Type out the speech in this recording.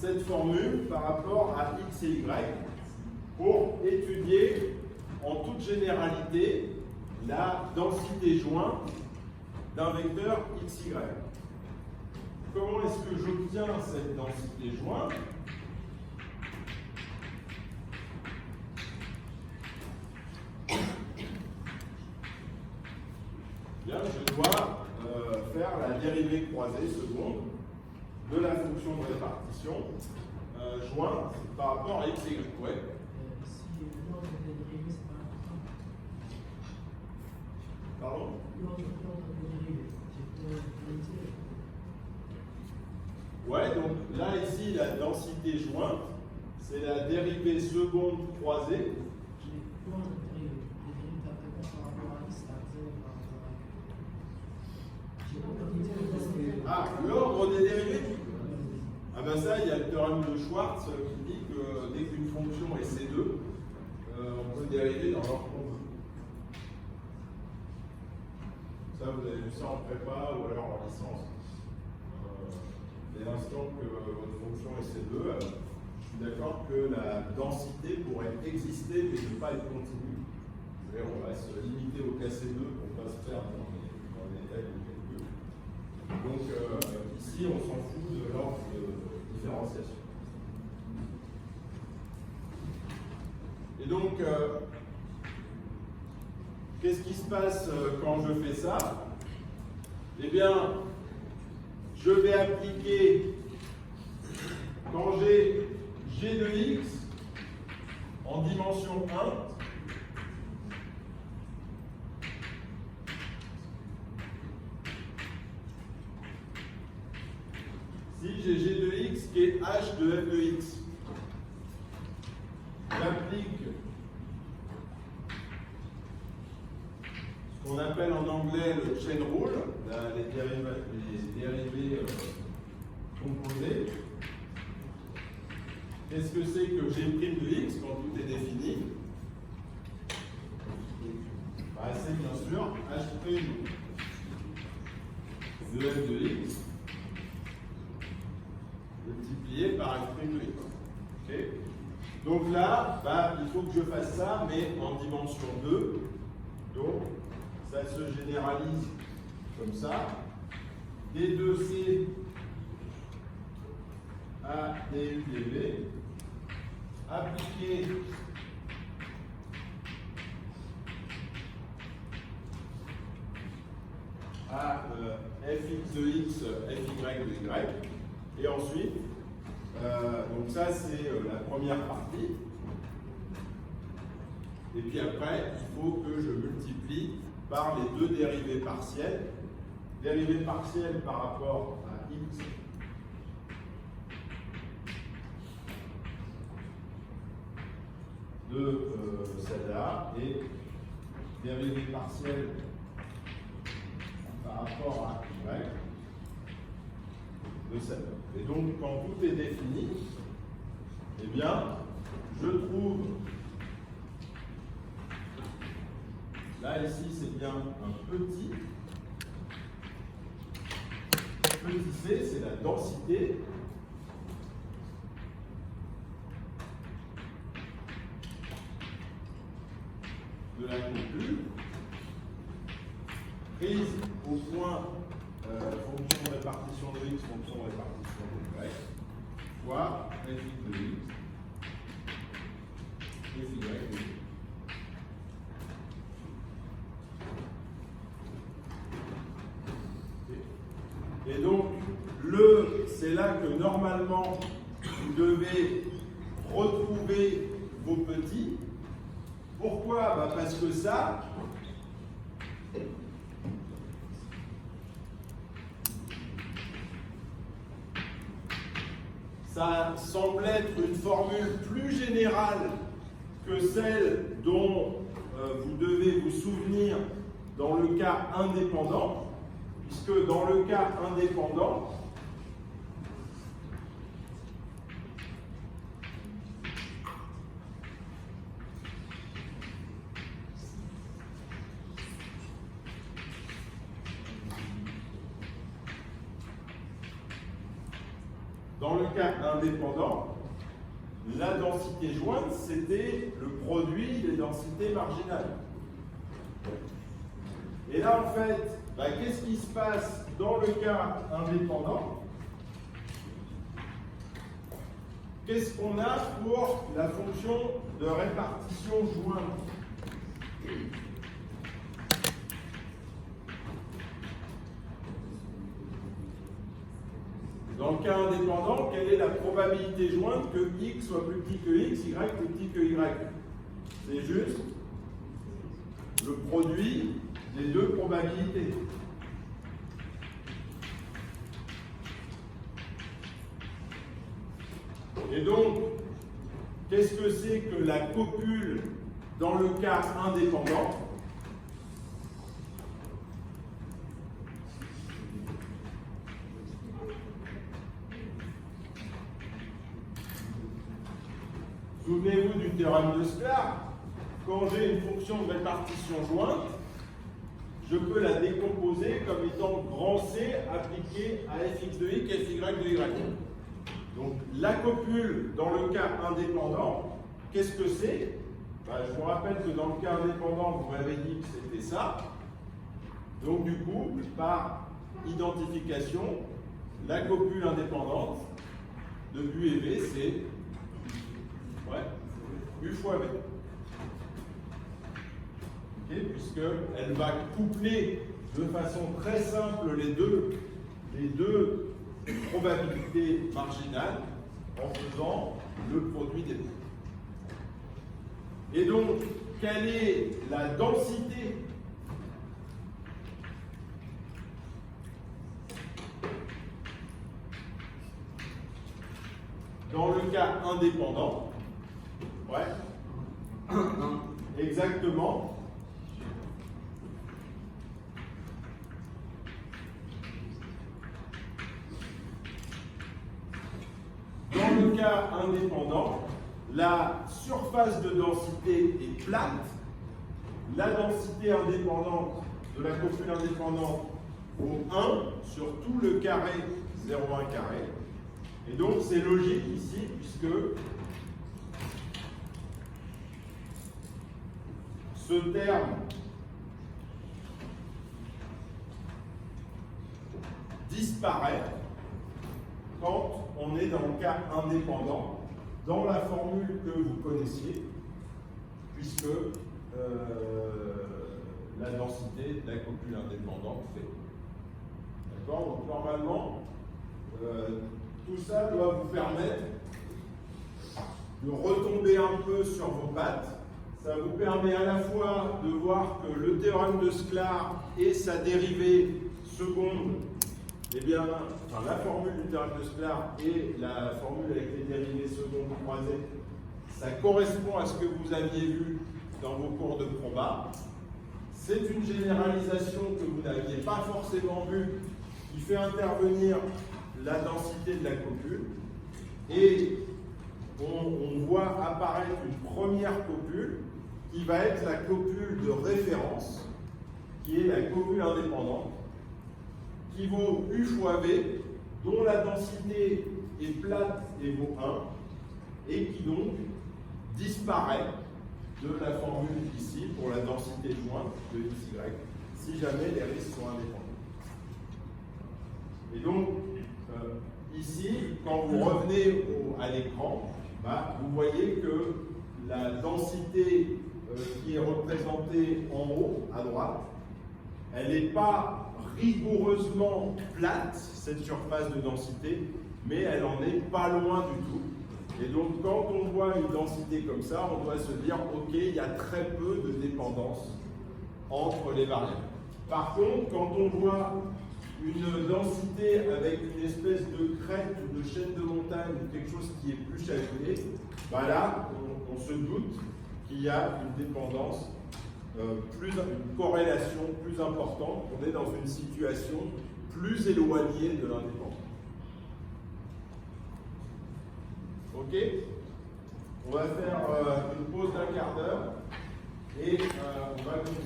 cette formule par rapport à x et y pour étudier en toute généralité la densité jointe d'un vecteur xy. Comment est-ce que j'obtiens cette densité jointe? Bien, je dois faire la dérivée croisée seconde de la fonction de répartition jointe par rapport à x et y. Ouais. Si l'ordre des dérivés, c'est pas important. Pardon? L'ordre des dérivés, c'est pour l'unité. Ouais, donc là, ici, la densité jointe, c'est la dérivée seconde croisée. J'ai l'ordre des dérivés. Les dérivés d'après par rapport à x, c'est 0 par rapport à y. J'ai pas l'unité. Ah, l'ordre des dérivés? Ah ben ça, il y a le théorème de Schwartz qui dit que dès qu'une fonction est C2, on peut dériver dans l'ordre qu'on veut. Ça, vous avez vu ça en prépa ou alors en licence. Dès l'instant que votre fonction est C2, je suis d'accord que la densité pourrait exister mais ne pas être continue. On va se limiter au cas C2 pour ne pas se perdre dans les détails du calcul. Donc ici, on s'en fout de l'ordre de différenciation. Et donc, qu'est-ce qui se passe quand je fais ça? Eh bien, je vais appliquer, quand j'ai g de x en dimension 1, si j'ai g de x qui est h de f de x, j'applique ce qu'on appelle en anglais le chain rule, les dérivés composés. Qu'est-ce que c'est que g' de x quand tout est défini? Bah, c'est bien sûr h' de f de x multiplié par f' de x. Okay. Donc là, bah, il faut que je fasse ça, mais en dimension 2. Donc, ça se généralise comme ça. D2C à DUDV appliqué à fx de x, fy de y. Et ensuite, donc ça c'est la première partie. Et puis après, il faut que je multiplie par les deux dérivées partielles. Dérivée partielle par rapport à x de celle-là et dérivée partielle par rapport à y de celle-là. Et donc, quand tout est défini, eh bien, je trouve, là, ici, c'est bien un petit c, c'est la densité de la conclue prise au point fonction de répartition de x, fonction de répartition de y, fois f de x, f y de x. Et donc, c'est là que normalement, vous devez retrouver vos petits. Pourquoi? Bah parce que ça, ça semble être une formule plus générale que celle dont vous devez vous souvenir dans le cas indépendant, puisque dans le cas indépendant, dans le cas indépendant, la densité jointe, c'était le produit des densités marginales. Et là, en fait, qu'est-ce qui se passe dans le cas indépendant? Qu'est-ce qu'on a pour la fonction de répartition jointe? Dans le cas indépendant, quelle est la probabilité jointe que x soit plus petit que x, y plus petit que y? C'est juste le produit des deux probabilités. Et donc, qu'est-ce que c'est que la copule dans le cas indépendant? Souvenez-vous du théorème de Sklar. Quand j'ai une fonction de répartition jointe, je peux la décomposer comme étant grand C appliqué à fx de x, fy de y. Donc la copule dans le cas indépendant, qu'est-ce que c'est? Je vous rappelle que dans le cas indépendant, vous m'avez dit que c'était ça. Donc du coup, par identification, la copule indépendante de U et V, c'est U fois V. Okay, puisqu'elle va coupler de façon très simple les deux probabilités marginales en faisant le produit des deux. Et donc, quelle est la densité dans le cas indépendant? Exactement. Dans le cas indépendant, la surface de densité est plate. La densité indépendante de la copule indépendante vaut 1 sur tout le carré 0,1 carré. Et donc c'est logique ici, puisque ce terme disparaît quand on est dans le cas indépendant, dans la formule que vous connaissiez, puisque la densité de la copule indépendante fait. D'accord? Donc normalement, tout ça doit vous permettre de retomber un peu sur vos pattes. Ça vous permet à la fois de voir que le théorème de Sklar et sa dérivée seconde, la formule du théorème de Sklar et la formule avec les dérivées secondes croisées, ça correspond à ce que vous aviez vu dans vos cours de proba. C'est une généralisation que vous n'aviez pas forcément vue, qui fait intervenir la densité de la copule. Et on voit apparaître une première copule qui va être la copule de référence, qui est la copule indépendante, qui vaut U fois V, dont la densité est plate et vaut 1, et qui donc disparaît de la formule ici pour la densité jointe de XY, si jamais les risques sont indépendants. Et donc, ici, quand vous revenez à l'écran, vous voyez que la densité qui est représentée en haut, à droite, elle n'est pas rigoureusement plate, cette surface de densité, mais elle en est pas loin du tout. Et donc, quand on voit une densité comme ça, on doit se dire, OK, il y a très peu de dépendance entre les variables. Par contre, quand on voit une densité avec une espèce de crête ou de chaîne de montagne, quelque chose qui est plus chaleuné, là, on se doute qu'il y a une dépendance, une corrélation plus importante. On est dans une situation plus éloignée de l'indépendance. Ok? On va faire une pause d'1 quart d'heure et on va continuer.